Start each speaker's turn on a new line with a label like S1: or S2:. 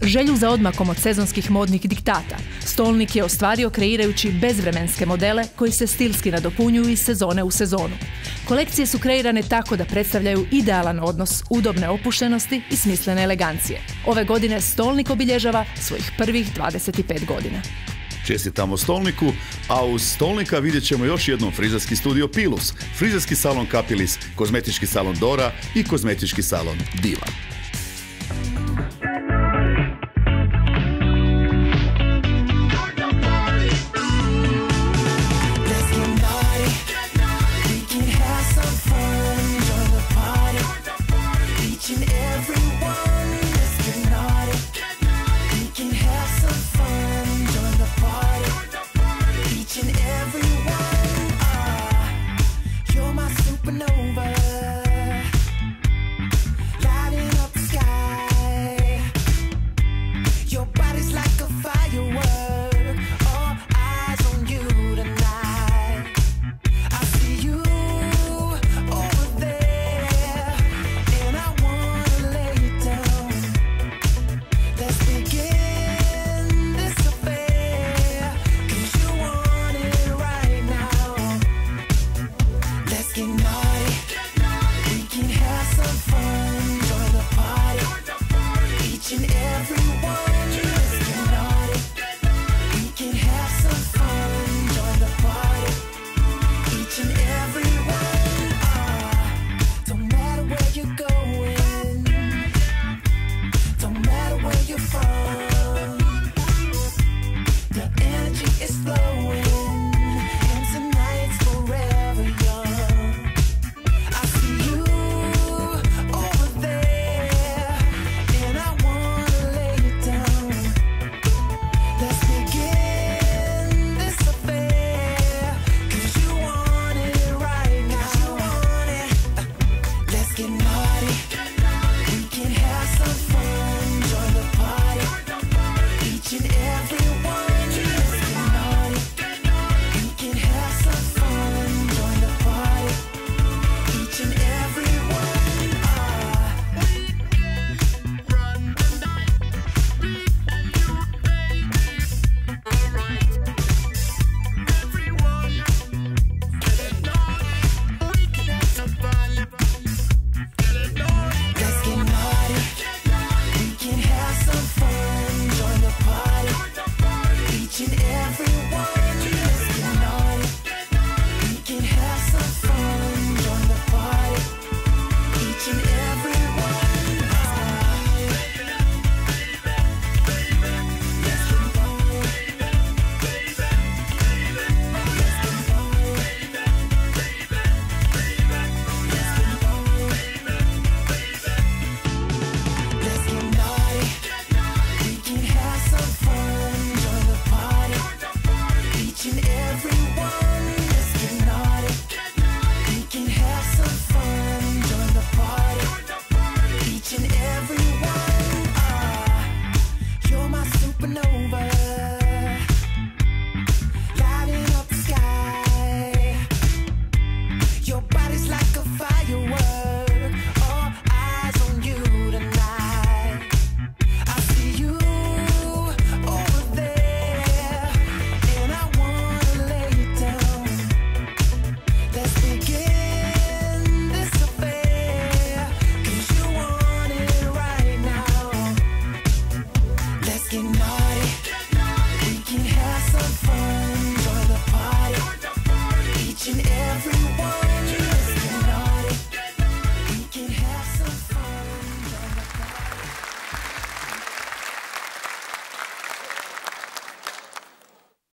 S1: Želju za odmakom od sezonskih modnih diktata Stolnik je ostvario kreirajući bezvremenske modele koji se stilski nadopunjuju iz sezone u sezonu. Kolekcije su kreirane tako da predstavljaju idealan odnos udobne opuštenosti i smislene elegancije. Ove godine Stolnik obilježava svojih prvih 25 godina.
S2: Čestitamo Stolniku, a uz Stolnika vidjet ćemo još jednom frizerski studio Pilus, frizerski salon Kapilis, kozmetički salon Dora i kozmetički salon Diva.